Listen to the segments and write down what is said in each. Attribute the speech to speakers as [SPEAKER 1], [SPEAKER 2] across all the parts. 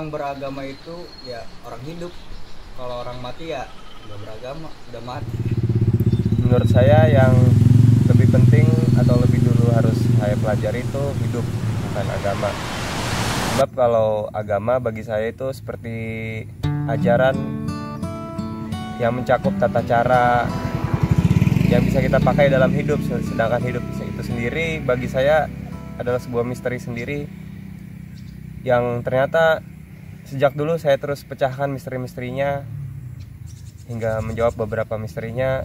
[SPEAKER 1] orang beragama itu ya orang hidup. Kalau orang mati ya nggak beragama, udah mati.
[SPEAKER 2] Menurut saya yang lebih penting atau lebih dulu harus saya pelajari itu hidup, bukan agama. Sebab kalau agama bagi saya itu seperti ajaran yang mencakup tata cara yang bisa kita pakai dalam hidup, sedangkan hidup itu sendiri bagi saya adalah sebuah misteri sendiri yang ternyata sejak dulu saya terus pecahkan misteri-misterinya hingga menjawab beberapa misterinya,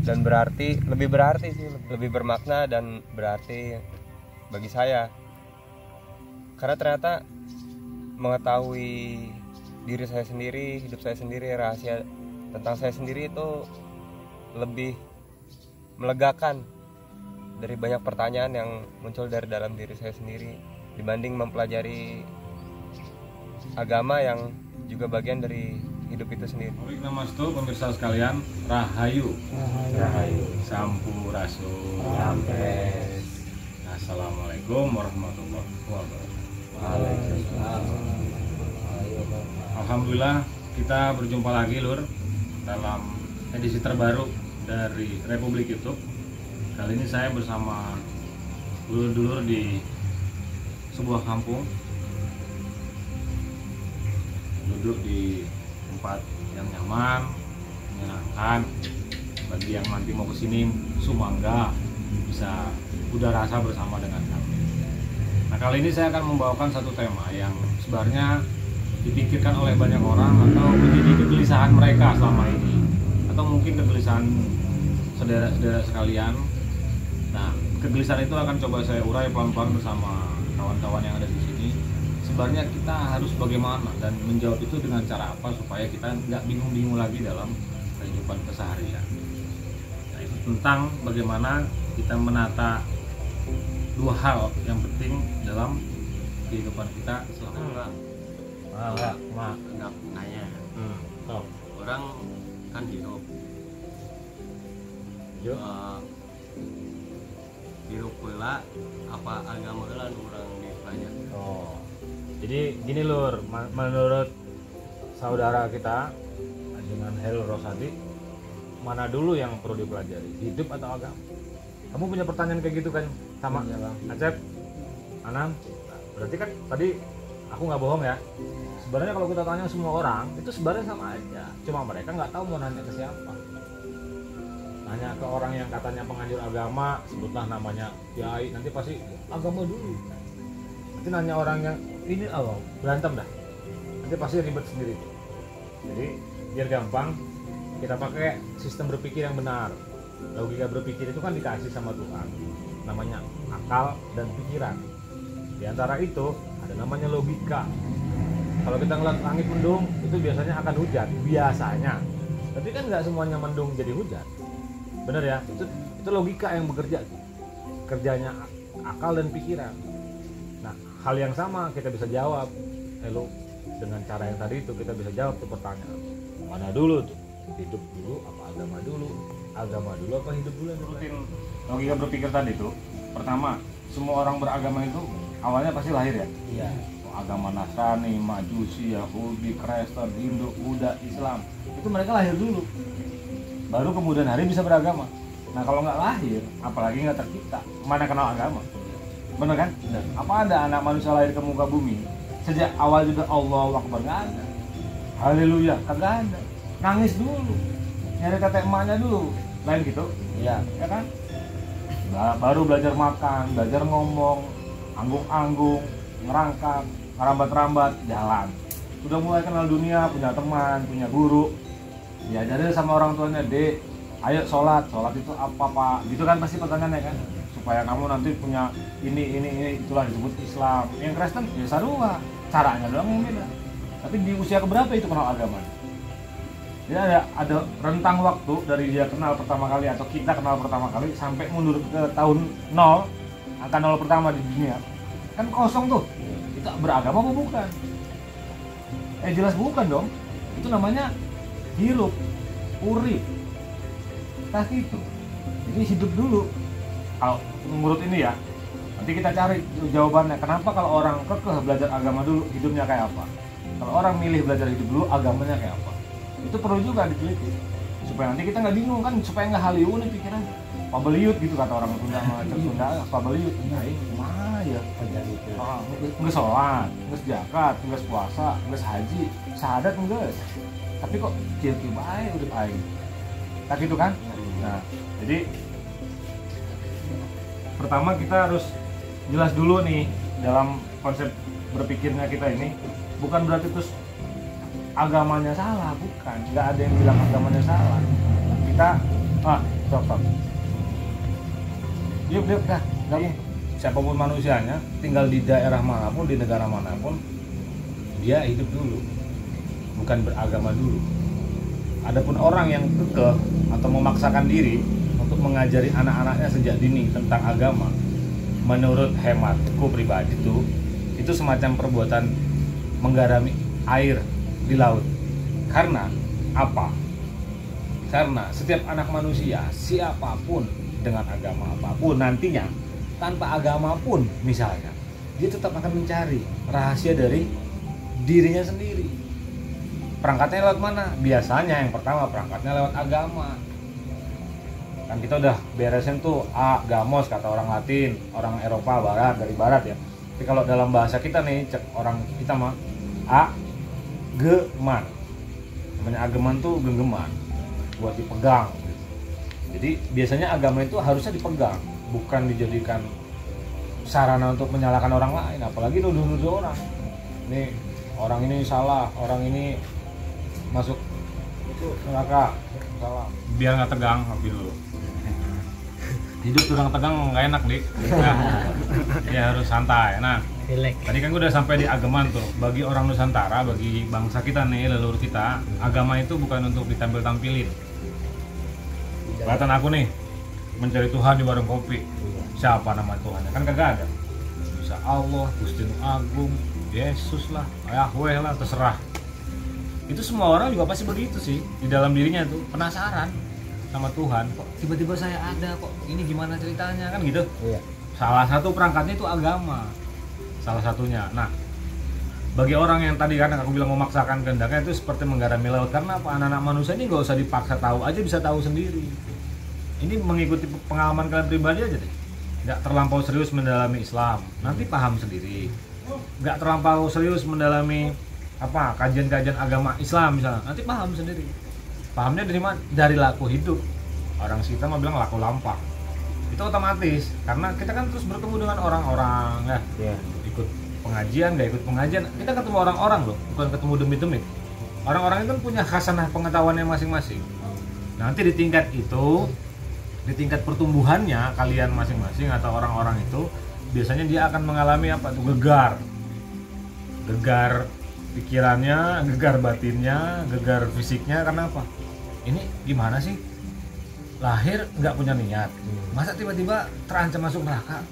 [SPEAKER 2] dan lebih berarti sih, lebih bermakna dan berarti bagi saya, karena ternyata mengetahui diri saya sendiri, hidup saya sendiri, rahasia tentang saya sendiri itu lebih melegakan dari banyak pertanyaan yang muncul dari dalam diri saya sendiri dibanding mempelajari agama yang juga bagian dari hidup itu sendiri.
[SPEAKER 3] Baik, namastu pemirsa sekalian, Rahayu. Sampurasun. Assalamualaikum warahmatullahi wabarakatuh. Alhamdulillah kita berjumpa lagi Lur dalam edisi terbaru dari Republik YouTube. Kali ini saya bersama dulur-dulur di sebuah kampung, duduk di tempat yang nyaman, menyenangkan. Bagi yang nanti mau kesini, sumangga bisa udara rasa bersama dengan kami. Nah, kali ini saya akan membawakan satu tema yang sebenarnya dipikirkan oleh banyak orang atau menjadi kegelisahan mereka selama ini, atau mungkin kegelisahan saudara-saudara sekalian. Nah, kegelisahan itu akan coba saya urai pelan-pelan bersama kawan-kawan yang ada di sini. Sebenarnya kita harus bagaimana dan menjawab itu dengan cara apa supaya kita nggak bingung-bingung lagi dalam kehidupan keseharian. Nah, itu tentang bagaimana kita menata dua hal yang penting dalam kehidupan kita selama
[SPEAKER 4] enggak nanya. Orang kan hidup. Hidup pula apa agama lah orang dipelajari.
[SPEAKER 5] Jadi gini Lur, menurut saudara kita dengan Herul Rosadi, mana dulu yang perlu dipelajari, hidup atau agama? Kamu punya pertanyaan kayak gitu kan sama Acep, Anam? Nah, berarti kan tadi aku nggak bohong ya. Sebenarnya kalau kita tanya semua orang itu sebenarnya sama aja, cuma mereka nggak tahu mau nanya ke siapa. Nanya ke orang yang katanya penganjur agama, sebutlah namanya kiai, nanti pasti agama dulu. Nanti nanya orang yang ini berantem dah, nanti pasti ribet sendiri. Jadi biar gampang, kita pakai sistem berpikir yang benar. Logika berpikir itu kan dikasih sama Tuhan, namanya akal dan pikiran. Di antara itu ada namanya logika. Kalau kita ngeliat langit mendung, itu biasanya akan hujan, biasanya. Tapi kan nggak semuanya mendung jadi hujan, bener ya? Itu logika yang bekerja, kerjanya akal dan pikiran. Nah, hal yang sama kita bisa jawab, dengan cara yang tadi itu kita bisa jawab tuh pertanyaan. Mana dulu tuh? Hidup dulu apa agama dulu? Agama dulu apa hidup dulu?
[SPEAKER 3] Rutin logika berpikir tadi itu, pertama, semua orang beragama itu awalnya pasti lahir ya.
[SPEAKER 4] Iya.
[SPEAKER 3] Agama Nasrani, Majusi, Yahudi, Kristen, Hindu, Buddha, Islam, itu mereka lahir dulu, baru kemudian hari bisa beragama. Nah, kalau nggak lahir, apalagi nggak tercipta, mana kenal agama? Bener kan? Bener. Apa ada anak manusia lahir ke muka bumi sejak awal juga Allahu Akbar? Nggak ada. Haleluya, kagak ada. Nangis dulu, nyari tetek emaknya dulu, lain gitu.
[SPEAKER 4] Iya.
[SPEAKER 3] Ya kan? Nah, baru belajar makan, belajar ngomong, anggung-anggung, ngerangkak, ngerambat-rambat, jalan. Udah mulai kenal dunia, punya teman, punya guru. Diajarin sama orang tuanya, Dek, ayo sholat itu apa Pak? Gitu kan pasti pertanyaannya kan. Supaya kamu nanti punya ini, itulah disebut Islam. Yang Kristen, ya sarua. Caranya doang yang beda. Tapi di usia keberapa itu kenal agama? Jadi ada rentang waktu dari dia kenal pertama kali atau kita kenal pertama kali sampai mundur ke tahun 0, angka 0 pertama di dunia. Kan kosong tuh. Itu beragama apa bukan? Jelas bukan dong. Itu namanya hirup, urip. Tak itu. Jadi hidup dulu. Kalau menurut ini ya, nanti kita cari jawabannya. Kenapa kalau orang kekeh belajar agama dulu, hidupnya kayak apa? Kalau orang milih belajar hidup dulu, agamanya kayak apa? Itu perlu juga diteliti supaya nanti kita nggak bingung kan, supaya nggak haliu nih pikiran pabeliut gitu kata orang Sunda, cek Sunda pabeliut. Nah ini mah ya nggak sholat, nggak zakat, nggak puasa, nggak haji, syahadat nggak. Tapi kok cilki bae udah aing. Tak gitu kan? Nah, jadi pertama kita harus jelas dulu nih dalam konsep berpikirnya kita ini, bukan berarti terus agamanya salah, bukan. Nggak ada yang bilang agamanya salah. Kita stop. Yuk, dah, gabung. Siapapun manusianya, tinggal di daerah manapun, di negara manapun, dia hidup dulu, bukan beragama dulu. Adapun orang yang kekeh atau memaksakan diri untuk mengajari anak-anaknya sejak dini tentang agama, menurut hematku pribadi itu semacam perbuatan menggarami air di laut. Karena apa? Karena setiap anak manusia, siapapun dengan agama apapun nantinya, tanpa agama pun misalnya, dia tetap akan mencari rahasia dari dirinya sendiri. Perangkatnya lewat mana? Biasanya yang pertama perangkatnya lewat agama. Kan kita udah beresin tuh agamos kata orang Latin, orang Eropa barat, dari barat ya. Tapi kalau dalam bahasa kita nih, cek orang kita mah ageman. Namanya ageman tuh genggaman, buat dipegang. Jadi biasanya agama itu harusnya dipegang, bukan dijadikan sarana untuk menyalahkan orang lain, apalagi nuduh-nuduh orang. Nih orang ini salah, orang ini masuk neraka, salah. Biar nggak tegang, ngopi dulu. Hidup kurang tegang nggak enak nih. Nah, ya harus santai. Nah, tadi kan gue udah sampai di ageman tuh. Bagi orang Nusantara, bagi bangsa kita nih, leluhur kita, agama itu bukan untuk ditampil-tampilin. Kelihatan aku nih mencari Tuhan di warung kopi. Siapa nama Tuhannya? Kan kagak ada. Bisa Allah, Gusti Agung, Yesus lah, Yahweh lah, terserah. Itu semua orang juga pasti begitu sih, di dalam dirinya tuh penasaran sama Tuhan. Kok tiba-tiba saya ada, kok ini gimana ceritanya, kan gitu. Iya. Salah satu perangkatnya itu agama, salah satunya. Nah, bagi orang yang tadi kan aku bilang memaksakan kehendaknya, itu seperti menggarami laut. Karena apa? Anak-anak manusia ini nggak usah dipaksa tahu aja, bisa tahu sendiri. Ini mengikuti pengalaman kalian pribadi aja deh. Nggak terlampau serius mendalami Islam, nanti paham sendiri. Nggak terlampau serius mendalami apa kajian-kajian agama Islam misalnya, nanti paham sendiri. Pahamnya dari mana? Dari laku hidup. Orang kita mah bilang laku lampah. Itu otomatis, karena kita kan terus bertemu dengan orang-orang ya. Ikut pengajian, nggak ikut pengajian, kita ketemu orang-orang loh, bukan ketemu demi-demi. Orang-orang itu kan punya khasanah pengetahuannya masing-masing. Nanti di tingkat itu, di tingkat pertumbuhannya kalian masing-masing atau orang-orang itu, biasanya dia akan mengalami apa tuh? Gegar pikirannya, gegar batinnya, gegar fisiknya. Karena apa? Ini gimana sih? Lahir nggak punya niat, masa tiba-tiba terancam masuk neraka?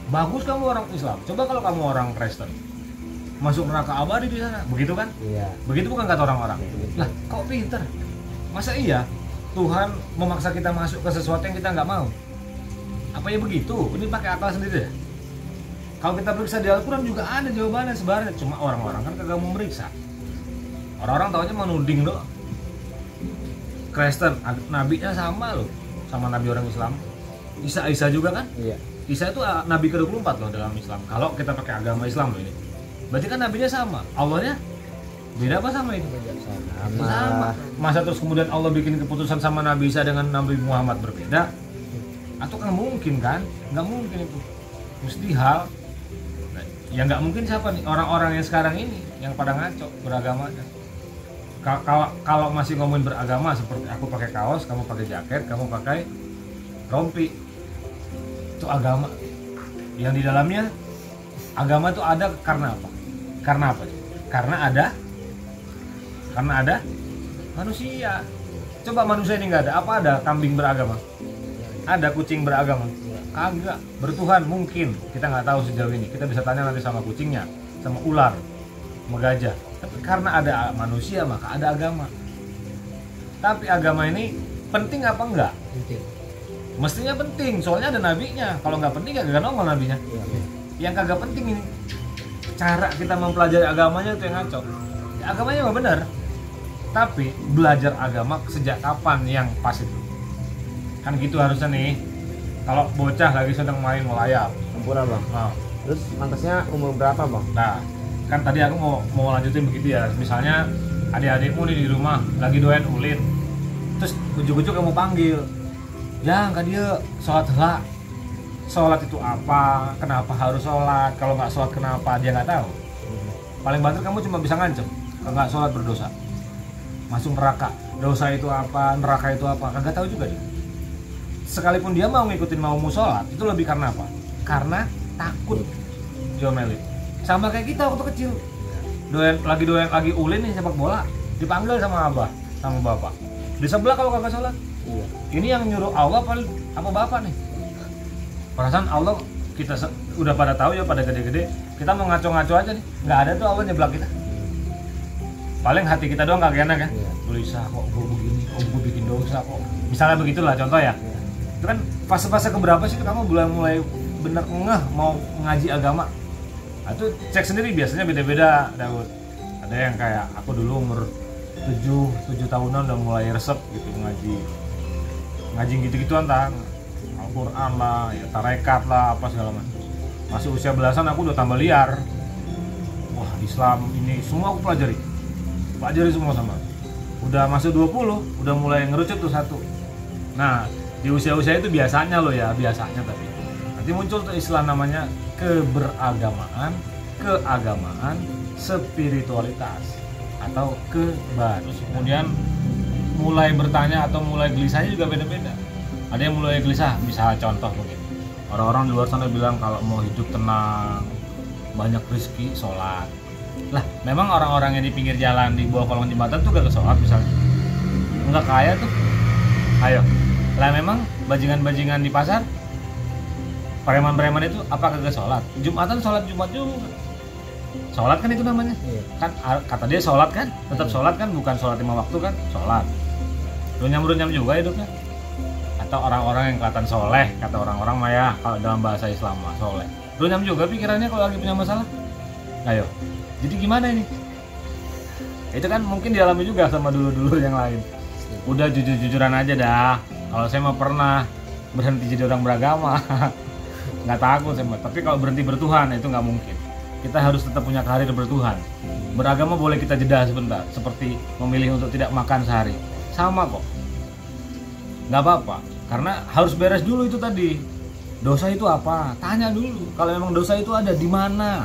[SPEAKER 3] Bagus kamu orang Islam, coba kalau kamu orang Kristen, masuk neraka abadi di sana, begitu kan? Iya. Begitu bukan kata orang-orang? Lah, kok pinter? Masa iya Tuhan memaksa kita masuk ke sesuatu yang kita nggak mau? Apa ya begitu? Ini pakai akal sendiri ya? Kalau kita periksa di Al-Quran juga ada jawabannya sebenarnya, cuma orang-orang kan kagak mau meriksa. Orang-orang taunya menuding loh. Kristen, nabinya sama loh, sama nabi orang Islam. Isa juga kan? Iya. Isa itu nabi ke-24 loh dalam Islam. Kalau kita pakai agama Islam loh ini. Berarti kan nabinya sama. Allahnya beda apa sama itu? Sama. Masa terus kemudian Allah bikin keputusan sama Nabi Isa dengan Nabi Muhammad berbeda? Atau kan mungkin kan? Nggak mungkin itu. Mustihil. Ya nggak mungkin siapa nih? Orang-orang yang sekarang ini yang pada ngaco beragamanya. Kalau masih ngomongin beragama seperti aku pakai kaos, kamu pakai jaket, kamu pakai rompi, itu agama. Yang di dalamnya agama itu ada karena apa? Karena apa? Karena ada manusia. Coba manusia ini nggak ada, apa ada kambing beragama? Ada kucing beragama? Kagak. Bertuhan mungkin, kita nggak tahu sejauh ini. Kita bisa tanya nanti sama kucingnya, sama ular, sama gajah. Tapi karena ada manusia maka ada agama. Tapi agama ini penting apa enggak? Penting. Mestinya penting, soalnya ada nabinya. Kalau nggak penting kagak nongol nabinya. Yang kagak penting ini
[SPEAKER 5] cara kita mempelajari agamanya itu yang ngaco. Ya, agamanya mah benar, tapi belajar agama sejak kapan yang pas itu? Kan gitu harusnya nih. Kalau bocah lagi sedang main melayap,
[SPEAKER 6] Sempurna bang.
[SPEAKER 5] nah,
[SPEAKER 6] Terus pantasnya umur berapa bang?
[SPEAKER 5] nah, kan tadi aku mau lanjutin begitu ya. Misalnya adik-adikmu nih di rumah lagi doyan ulin, terus ujuk-ujuk kamu panggil, ya nggak dia sholat lah. Sholat itu apa? Kenapa harus sholat? Kalau nggak sholat kenapa? Dia nggak tahu. Paling banter kamu cuma bisa ngancem, kalau nggak sholat berdosa, masuk neraka. Dosa itu apa? Neraka itu apa? Kagak tahu juga dia. Sekalipun dia mau ngikutin maumu sholat, itu lebih karena apa? Karena takut diomelin. Sama kayak kita waktu kecil, doyan lagi ulin nih sepak bola, dipanggil sama abah, sama bapak. Di sebelah kalau kagak sholat,
[SPEAKER 6] Iya.
[SPEAKER 5] ini yang nyuruh Allah apa bapak nih? Perasaan Allah kita udah pada tahu ya, pada gede-gede. Kita mau ngaco-ngaco aja nih, nggak ada tuh Allah nyeblak kita. Paling hati kita doang kagak enak kan?
[SPEAKER 6] Iya.
[SPEAKER 5] Gelisah kok gue begini, kok gue bikin dosa kok. Misalnya begitulah contoh ya.
[SPEAKER 6] Iya.
[SPEAKER 5] Itu kan fase-fase keberapa sih kamu mulai bener ngeh mau ngaji agama? Nah, itu cek sendiri, biasanya beda-beda, Daud. Ada yang kayak aku dulu umur 7 tahunan udah mulai resep gitu ngaji gitu-gituan tang Al-Quran lah, ya tarekat lah, apa segala macam. Masih usia belasan aku udah tambah liar. Wah, Islam ini semua aku pelajari semua sama. Udah masuk 20, udah mulai ngerucut tuh satu. Nah, di usia-usia itu biasanya tapi nanti muncul tuh istilah namanya keberagamaan, keagamaan, spiritualitas atau kebaru. Kemudian mulai bertanya atau mulai gelisahnya juga beda-beda. Ada yang mulai gelisah, misalnya contoh mungkin orang-orang di luar sana bilang kalau mau hidup tenang, banyak rezeki, sholat. Lah, memang orang-orang yang di pinggir jalan di bawah kolong jembatan tuh gak sholat misalnya, nggak kaya tuh. Ayo, lah memang bajingan-bajingan di pasar, preman-preman itu apa kagak sholat? Jumatan sholat Jumat juga. Sholat kan itu namanya.
[SPEAKER 6] Iya.
[SPEAKER 5] Kan kata dia sholat kan, tetap sholat kan, bukan sholat 5 waktu kan, sholat. Runyam-runyam juga hidupnya. Atau orang-orang yang kelihatan soleh, kata orang-orang mah ya, kalau dalam bahasa Islam mah soleh. Runyam juga pikirannya kalau lagi punya masalah. Ayo, jadi gimana ini? Itu kan mungkin dialami juga sama dulu-dulu yang lain. Udah jujur-jujuran aja dah. Kalau saya mah pernah berhenti jadi orang beragama. Nggak takut saya mah. Tapi kalau berhenti bertuhan itu nggak mungkin. Kita harus tetap punya karir bertuhan. Beragama boleh kita jeda sebentar, seperti memilih untuk tidak makan sehari. Sama kok. Nggak apa-apa, karena harus beres dulu itu tadi. Dosa itu apa? Tanya dulu. Kalau memang dosa itu ada di mana?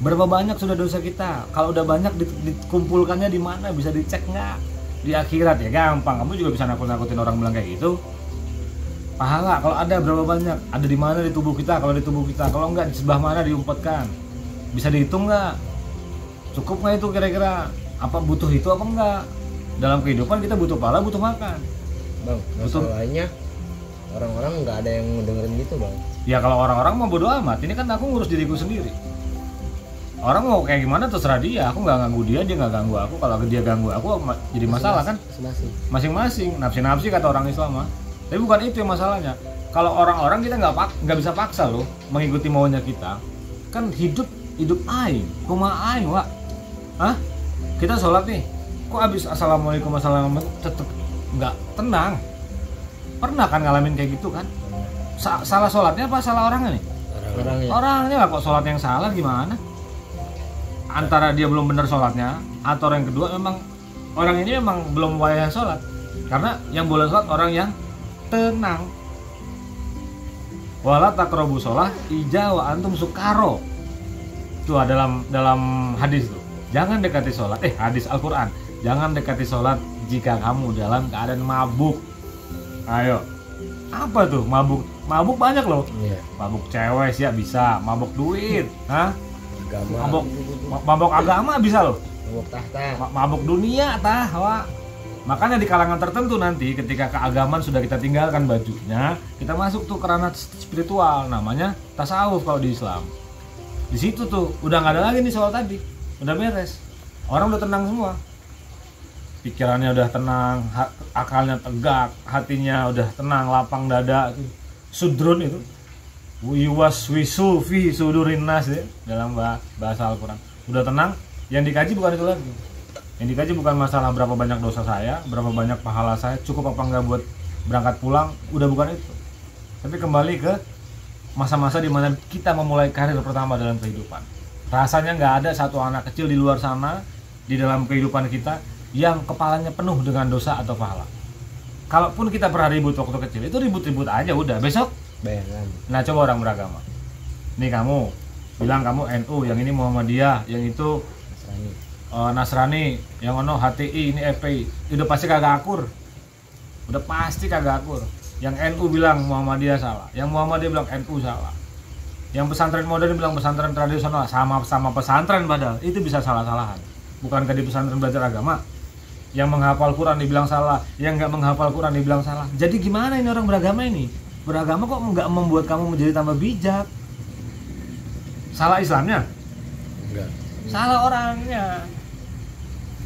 [SPEAKER 5] Berapa banyak sudah dosa kita? Kalau udah banyak dikumpulkannya di mana? Bisa dicek nggak? Di akhirat ya gampang. Kamu juga bisa nakut-nakutin orang bilang kayak gitu. Pahala kalau ada berapa banyak? Ada di mana di tubuh kita? Kalau di tubuh kita, kalau enggak di sebelah mana diumpatkan? Bisa dihitung nggak? Cukup nggak itu kira-kira? Apa butuh itu apa enggak? Dalam kehidupan kita butuh pahala, butuh makan.
[SPEAKER 6] Bang, masalahnya orang-orang nggak ada yang dengerin gitu bang.
[SPEAKER 5] Ya kalau orang-orang mau bodo amat, ini kan aku ngurus diriku sendiri. Orang mau kayak gimana terserah dia, aku nggak ganggu dia, dia nggak ganggu aku. Kalau dia ganggu aku jadi masalah kan? Masing-masing, nafsi-nafsi kata orang Islam mah. Tapi bukan itu yang masalahnya. Kalau orang-orang kita nggak bisa paksa loh mengikuti maunya kita. Kan hidup aing, kumaha aing wak. Hah? Kita sholat nih, kok abis assalamualaikum tetep nggak tenang. Pernah kan ngalamin kayak gitu kan? Salah sholatnya apa salah orangnya nih? Orangnya lah, kok sholat yang salah gimana? Antara dia belum benar sholatnya, atau yang kedua memang orang ini memang belum wayah sholat. Karena yang boleh sholat orang yang tenang. Wala taqrabu sholah ija wa antum sukaro. Itu dalam hadis tuh. Jangan dekati sholat. Hadis Al-Quran. Jangan dekati sholat jika kamu dalam keadaan mabuk. Ayo. Apa tuh mabuk? Mabuk banyak loh.
[SPEAKER 6] Iya.
[SPEAKER 5] Mabuk cewek sih ya bisa. Mabuk duit. Hah?
[SPEAKER 6] Agama.
[SPEAKER 5] Mabuk agama bisa loh.
[SPEAKER 6] Mabuk tahta.
[SPEAKER 5] Mabuk dunia tah. Wak. Makanya di kalangan tertentu nanti ketika keagamaan sudah kita tinggalkan bajunya, kita masuk tuh ke ranah spiritual, namanya tasawuf kalau di Islam. Di situ tuh udah nggak ada lagi nih soal tadi, udah beres. Orang udah tenang semua, pikirannya udah tenang, akalnya tegak, hatinya udah tenang, lapang dada, sudrun itu. Yuwaswisu fi sudurin nas ya, dalam bahasa Al-Quran. Udah tenang, yang dikaji bukan itu lagi. Yang dikaji bukan masalah berapa banyak dosa saya, berapa banyak pahala saya, cukup apa enggak buat berangkat pulang, udah bukan itu. Tapi kembali ke masa-masa di mana kita memulai karir pertama dalam kehidupan. Rasanya nggak ada satu anak kecil di luar sana, di dalam kehidupan kita, yang kepalanya penuh dengan dosa atau pahala. Kalaupun kita pernah ribut waktu kecil, itu ribut-ribut aja udah, besok
[SPEAKER 6] bayangan.
[SPEAKER 5] nah coba orang beragama. Nih kamu bilang kamu NU, yang ini Muhammadiyah, yang itu
[SPEAKER 6] Nasrani.
[SPEAKER 5] Nasrani, yang ono HTI, ini FPI, udah pasti kagak akur. Udah pasti kagak akur. Yang NU bilang Muhammadiyah salah, yang Muhammadiyah bilang NU salah. Yang pesantren modern bilang pesantren tradisional, sama-sama pesantren padahal itu bisa salah-salahan. Bukankah di pesantren belajar agama? Yang menghafal Quran dibilang salah, yang nggak menghafal Quran dibilang salah. Jadi gimana ini orang beragama ini? Beragama kok nggak membuat kamu menjadi tambah bijak? Salah Islamnya?
[SPEAKER 6] Enggak.
[SPEAKER 5] Salah orangnya.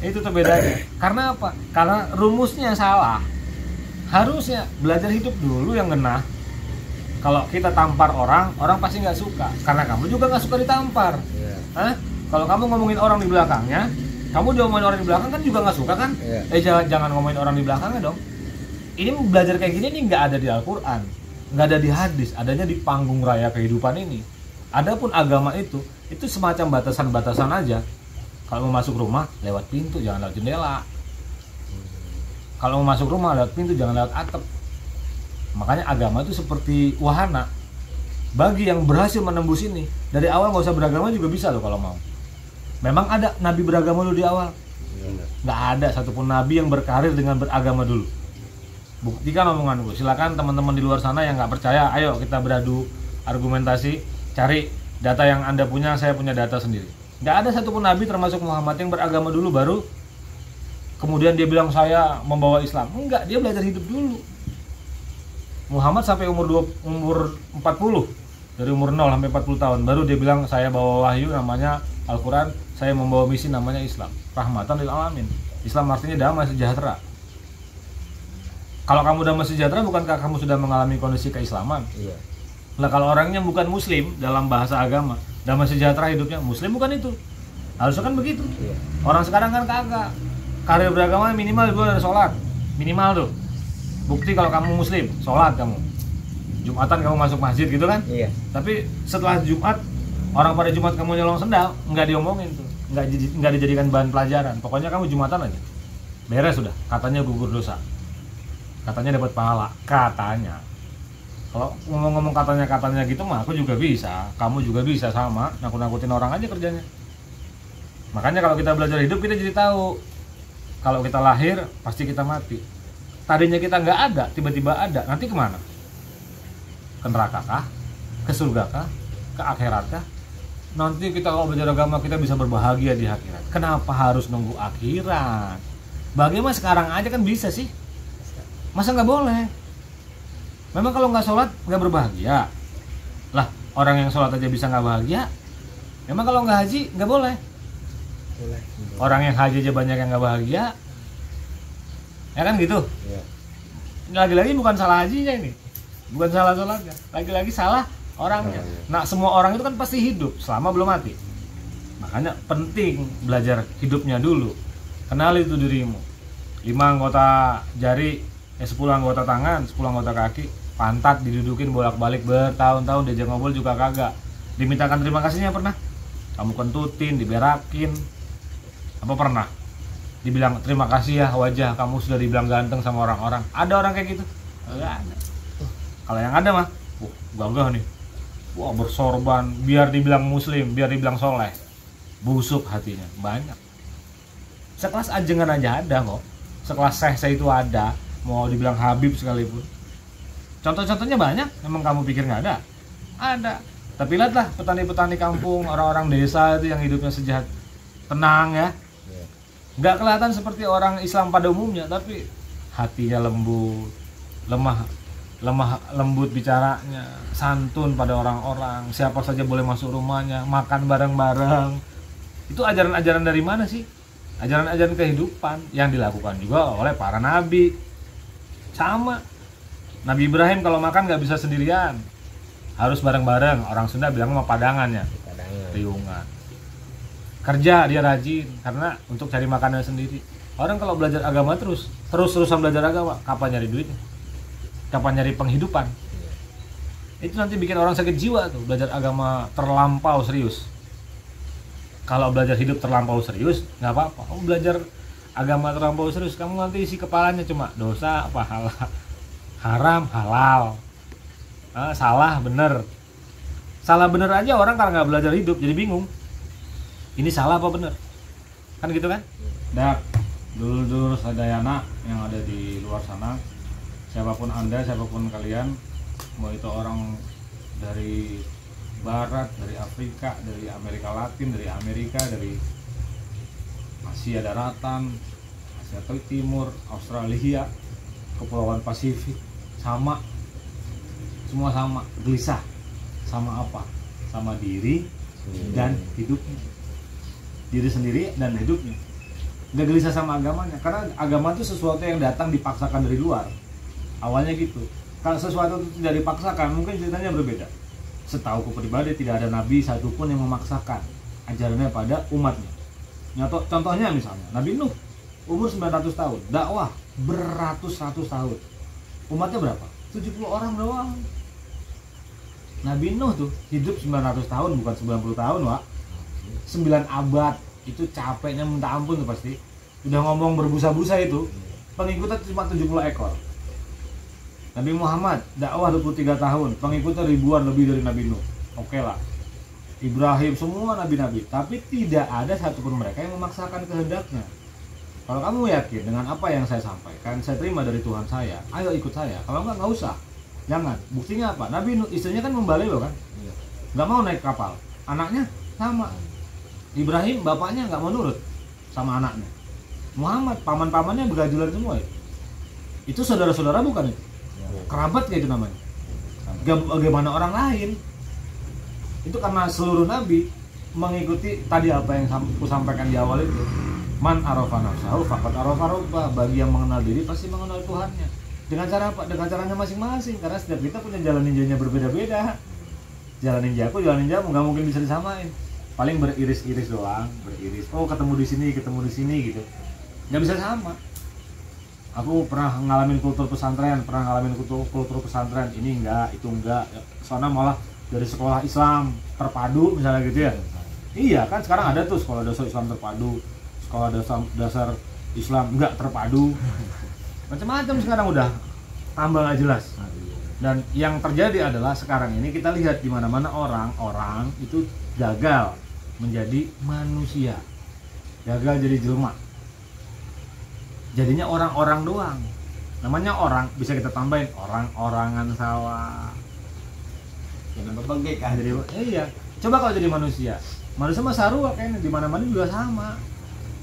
[SPEAKER 5] Itu tuh bedanya. Karena apa? Karena rumusnya salah. Harusnya belajar hidup dulu yang genah. Kalau kita tampar orang, orang pasti nggak suka. Karena kamu juga nggak suka ditampar.
[SPEAKER 6] Iya.
[SPEAKER 5] Hah? Kalau kamu ngomongin orang di belakangnya, kamu juga ngomongin orang di belakang kan juga nggak suka kan?
[SPEAKER 6] Iya.
[SPEAKER 5] Jangan ngomongin orang di belakangnya dong. Ini belajar kayak gini nih nggak ada di Al-Quran, nggak ada di hadis, adanya di panggung raya kehidupan ini. Adapun agama itu semacam batasan-batasan aja. Kalau mau masuk rumah, lewat pintu, jangan lewat jendela. Kalau mau masuk rumah, lewat pintu, jangan lewat atap. Makanya agama itu seperti wahana. Bagi yang berhasil menembus ini, dari awal nggak usah beragama juga bisa loh kalau mau. Memang ada nabi beragama dulu di awal? Nggak ada satupun nabi yang berkarir dengan beragama dulu. Buktikan omonganku. Silakan teman-teman di luar sana yang nggak percaya, ayo kita beradu argumentasi, cari data yang Anda punya, saya punya data sendiri. Nggak ada satupun nabi termasuk Muhammad yang beragama dulu baru kemudian dia bilang saya membawa Islam. Enggak, dia belajar hidup dulu. Muhammad sampai umur 40, dari umur 0 sampai 40 tahun baru dia bilang saya bawa wahyu namanya Al-Quran, saya membawa misi namanya Islam, rahmatan lil alamin. Islam artinya damai sejahtera. Kalau kamu damai sejahtera, bukankah kamu sudah mengalami kondisi keislaman?
[SPEAKER 6] Iya.
[SPEAKER 5] Nah kalau orangnya bukan muslim dalam bahasa agama, damai sejahtera hidupnya, muslim bukan itu. Harusnya kan begitu.
[SPEAKER 6] Iya.
[SPEAKER 5] Orang sekarang kan kagak. Karir beragama minimal gue ada sholat, minimal tuh. Bukti kalau kamu muslim, sholat kamu. Jumatan kamu masuk masjid gitu kan?
[SPEAKER 6] Iya.
[SPEAKER 5] Tapi setelah Jumat, orang pada Jumat kamu nyolong sendal, nggak diomongin tuh, nggak dijadikan bahan pelajaran. Pokoknya kamu Jumatan aja, beres sudah. Katanya gugur dosa, katanya dapat pahala, katanya. Kalau ngomong-ngomong katanya gitu mah aku juga bisa, kamu juga bisa sama, nakut-nakutin orang aja kerjanya. Makanya kalau kita belajar hidup kita jadi tahu, kalau kita lahir pasti kita mati. Tadinya kita nggak ada, tiba-tiba ada, nanti kemana? Ke neraka kah? Ke surga kah? Ke akhirat kah? Nanti kita kalau belajar agama kita bisa berbahagia di akhirat. Kenapa harus nunggu akhirat? Bagaimana sekarang aja kan bisa sih? Masa nggak boleh? Memang kalau nggak sholat nggak berbahagia? Lah orang yang sholat aja bisa nggak bahagia? Memang kalau nggak haji nggak boleh?
[SPEAKER 6] Boleh.
[SPEAKER 5] Orang yang haji aja banyak yang nggak bahagia, ya kan gitu?
[SPEAKER 6] Iya.
[SPEAKER 5] Lagi-lagi bukan salah hajinya ini, bukan salah sholatnya, lagi-lagi salah orangnya. Nah semua orang itu kan pasti hidup selama belum mati. Makanya penting belajar hidupnya dulu. Kenali itu dirimu. 5 anggota jari, 10 anggota tangan, 10 anggota kaki, pantat didudukin bolak-balik bertahun-tahun, diajak ngobrol juga kagak. Dimintakan terima kasihnya pernah? Kamu kentutin, diberakin. Apa pernah? Dibilang terima kasih ya wajah kamu sudah dibilang ganteng sama orang-orang. Ada orang kayak gitu? Enggak ada. Kalau yang ada mah, gagah nih. Wah bersorban, biar dibilang muslim, biar dibilang soleh. Busuk hatinya, banyak. Sekelas ajengan aja ada kok. Sekelas saya itu ada. Mau dibilang Habib sekalipun. Contoh-contohnya banyak, memang kamu pikir nggak ada? Ada. Tapi lihatlah petani-petani kampung, orang-orang desa itu yang hidupnya sejahat, tenang ya. Nggak kelihatan seperti orang Islam pada umumnya, tapi hatinya lemah lembut bicaranya, santun pada orang-orang, siapa saja boleh masuk rumahnya, makan bareng-bareng. Itu ajaran-ajaran dari mana sih? Ajaran-ajaran kehidupan yang dilakukan juga oleh para nabi. Sama Nabi Ibrahim kalau makan nggak bisa sendirian, harus bareng-bareng. Orang Sunda bilang mah padangan ya,
[SPEAKER 6] Padangan.
[SPEAKER 5] riungan. Kerja dia rajin karena untuk cari makannya sendiri. Orang kalau belajar agama terus-terusan belajar agama, kapan nyari duitnya? Kapan nyari penghidupan? Itu nanti bikin orang sakit jiwa tuh, belajar agama terlampau serius. Kalau belajar hidup terlampau serius, nggak apa-apa. Kamu belajar agama terlampau serius, kamu nanti isi kepalanya cuma dosa, pahala, haram, halal, salah, bener. Salah bener aja orang karena nggak belajar hidup jadi bingung. Ini salah apa bener? Kan gitu kan? Dak, dulur-dulur sadayana yang ada di luar sana, siapapun Anda, siapapun kalian, mau itu orang dari Barat, dari Afrika, dari Amerika Latin, dari Amerika, dari Asia Daratan, Asia Timur, Australia, Kepulauan Pasifik, sama, semua sama, gelisah, sama apa? Sama diri dan hidupnya, diri sendiri dan hidupnya. Nggak gelisah sama agamanya, karena agama itu sesuatu yang datang dipaksakan dari luar. Awalnya gitu. Kalau sesuatu itu tidak dipaksakan, mungkin ceritanya berbeda. Setahuku pribadi tidak ada nabi satupun yang memaksakan ajarannya pada umatnya. Contohnya misalnya Nabi Nuh, umur 900 tahun, dakwah beratus-ratus tahun. Umatnya berapa? 70 orang doang. Nabi Nuh tuh hidup 900 tahun, bukan 90 tahun, Wak. 9 abad, itu capeknya minta ampun tuh pasti. Udah ngomong berbusa-busa itu, pengikutnya cuma 70 ekor. Nabi Muhammad dakwah 23 tahun, pengikutnya ribuan lebih dari Nabi Nuh. Oke lah. Ibrahim, semua nabi-nabi, tapi tidak ada satupun mereka yang memaksakan kehendaknya. Kalau kamu yakin dengan apa yang saya sampaikan, saya terima dari Tuhan saya, ayo ikut saya. Kalau nggak usah, jangan. Buktinya apa? Nabi Nuh istrinya kan membalelo kan, nggak mau naik kapal. Anaknya sama. Ibrahim bapaknya nggak mau nurut sama anaknya. Muhammad paman-pamannya begajulan semua. Itu saudara-saudara bukan itu? Kerabat kayak itu namanya. Bagaimana orang lain? Itu karena seluruh nabi mengikuti tadi apa yang aku sampaikan di awal itu. Man arafa nafsahu faqad arafa rabbah. Bagi yang mengenal diri pasti mengenal Tuhannya. Dengan cara apa? Dengan caranya masing-masing. Karena setiap kita punya jalan ninjanya berbeda-beda. Jalan ninjaku, jalan ninjamu nggak mungkin bisa disamain. Paling beriris-iris doang, beriris. Oh ketemu di sini gitu. Nggak bisa sama. Aku pernah ngalamin kultur pesantren, ini enggak, itu enggak. Soalnya malah dari sekolah Islam terpadu misalnya gitu ya. Iya kan sekarang ada tuh sekolah dasar Islam terpadu, sekolah dasar Islam enggak terpadu. Macam-macam sekarang udah tambah nggak jelas. Dan yang terjadi adalah sekarang ini kita lihat di mana-mana orang itu gagal menjadi manusia, gagal jadi jelma. Jadinya orang-orang doang. Namanya orang, bisa kita tambahin orang-orangan sawah.
[SPEAKER 1] Jangan berbangke kan.
[SPEAKER 5] Jadi iya. Coba kalau jadi manusia. Manusia mah sarua kayaknya, di mana-mana juga sama.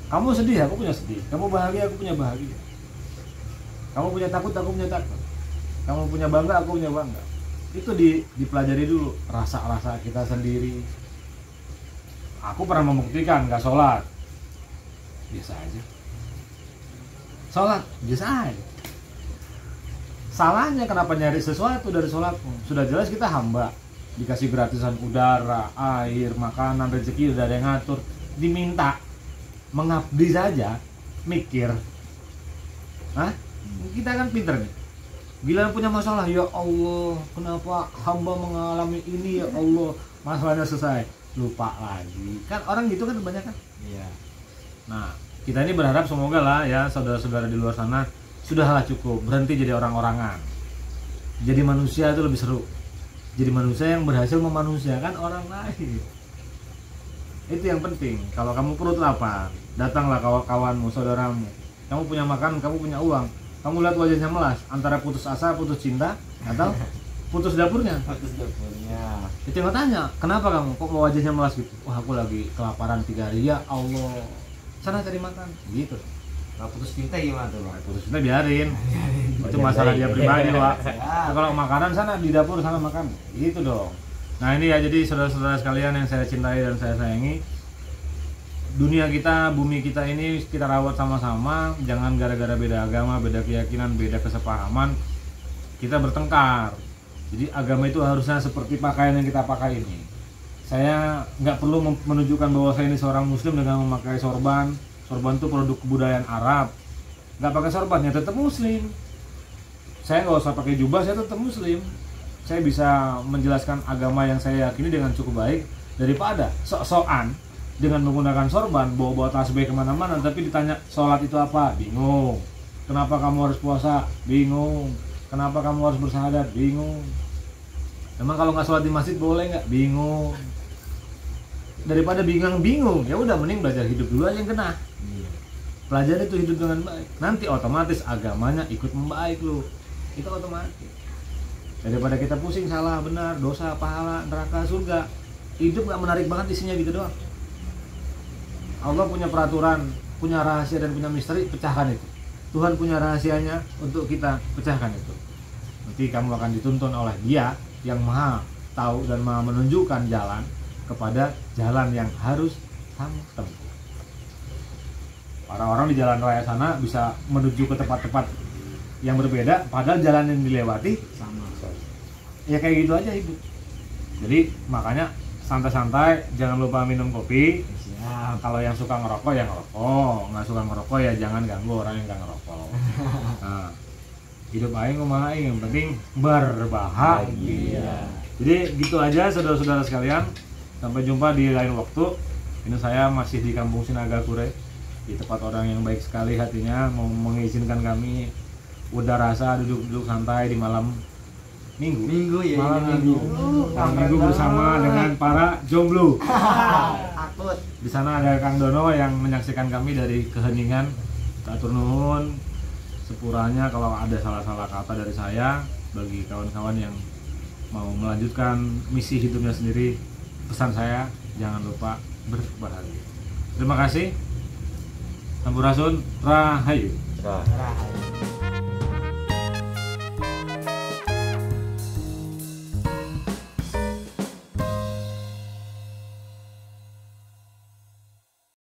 [SPEAKER 5] Kamu sedih, aku punya sedih. Kamu bahagia, aku punya bahagia. Kamu punya takut, aku punya takut. Kamu punya bangga, aku punya bangga. Itu dipelajari dulu rasa-rasa kita sendiri. Aku pernah membuktikan nggak sholat, biasa aja. Sholat biasa aja. Salahnya kenapa nyari sesuatu dari sholatmu? Sudah jelas kita hamba, dikasih gratisan udara, air, makanan, rezeki udah ada yang ngatur. Diminta mengabdi saja, mikir. Hah? Kita kan pinter nih. Bila punya masalah, ya Allah, kenapa hamba mengalami ini ya Allah? Masalahnya selesai, lupa lagi. Kan orang gitu kan kebanyakan.
[SPEAKER 1] Iya.
[SPEAKER 5] Nah, kita ini berharap semoga lah ya saudara-saudara di luar sana sudahlah cukup berhenti jadi orang-orangan. Jadi manusia itu lebih seru. Jadi manusia yang berhasil memanusiakan orang lain. Itu yang penting. Kalau kamu perut lapar, datanglah kawan-kawanmu, saudaramu. Kamu punya makan, kamu punya uang. Kamu lihat wajahnya melas, antara putus asa, putus cinta, atau putus dapurnya.
[SPEAKER 1] Putus dapurnya.
[SPEAKER 5] Itu yang tanya, kenapa kamu kok wajahnya melas gitu? Wah, aku lagi kelaparan 3 hari. Ya Allah, sana cari makan gitu.
[SPEAKER 1] Kalau putus cinta gimana tuh, Bang?
[SPEAKER 5] Putus cinta biarin. Itu masalah dia pribadi, Pak. Nah, kalau makanan sana di dapur sana makan. Gitu dong. Nah, ini ya, jadi saudara-saudara sekalian yang saya cintai dan saya sayangi, dunia kita, bumi kita ini kita rawat sama-sama. Jangan gara-gara beda agama, beda keyakinan, beda kesepahaman kita bertengkar. Jadi agama itu harusnya seperti pakaian yang kita pakai ini. Saya nggak perlu menunjukkan bahwa saya ini seorang muslim dengan memakai sorban. Sorban itu produk kebudayaan Arab. Nggak pakai sorban ya tetap muslim. Saya nggak usah pakai jubah, saya tetap muslim. Saya bisa menjelaskan agama yang saya yakini dengan cukup baik daripada sok-sokan dengan menggunakan sorban, bawa-bawa tasbih kemana-mana, tapi ditanya sholat itu apa? Bingung. Kenapa kamu harus puasa? Bingung. Kenapa kamu harus bersyahadat? Bingung. Emang kalau nggak sholat di masjid boleh nggak? Bingung. Daripada bingung, ya udah mending belajar hidup dulu aja yang kena. Pelajari itu hidup dengan baik. Nanti otomatis agamanya ikut membaik lu. Itu otomatis. Daripada kita pusing salah benar, dosa, pahala, neraka, surga. Hidup nggak menarik banget isinya gitu doang. Allah punya peraturan, punya rahasia dan punya misteri, pecahkan itu. Tuhan punya rahasianya untuk kita pecahkan itu. Nanti kamu akan dituntun oleh Dia yang Maha tahu dan Maha menunjukkan jalan kepada jalan yang harus kamu tempuh. Para orang di jalan raya sana bisa menuju ke tempat-tempat yang berbeda, padahal jalan yang dilewati sama. Ya kayak gitu aja hidup. Jadi makanya santai-santai, jangan lupa minum kopi. Nah, kalau yang suka ngerokok ya ngerokok, nggak suka ngerokok ya jangan ganggu orang yang nggak ngerokok. Nah, hidup aing kumaha aing, yang penting berbahagia. Jadi gitu aja saudara-saudara sekalian. Sampai jumpa di lain waktu. Ini saya masih di Kampung Sinagakure, di tempat orang yang baik sekali hatinya mau mengizinkan kami udah rasa duduk-duduk santai di malam minggu
[SPEAKER 1] ya,
[SPEAKER 5] malam minggu bersama dengan para jomblo.
[SPEAKER 1] Akut.
[SPEAKER 5] Di sana ada Kang Dono yang menyaksikan kami dari keheningan. Atur nuhun sepuranya kalau ada salah-salah kata dari saya. Bagi kawan-kawan yang mau melanjutkan misi hidupnya sendiri, pesan saya jangan lupa berbahagia. Terima kasih. Sampurasun, rahayu.
[SPEAKER 2] Nah.
[SPEAKER 1] Rahayu.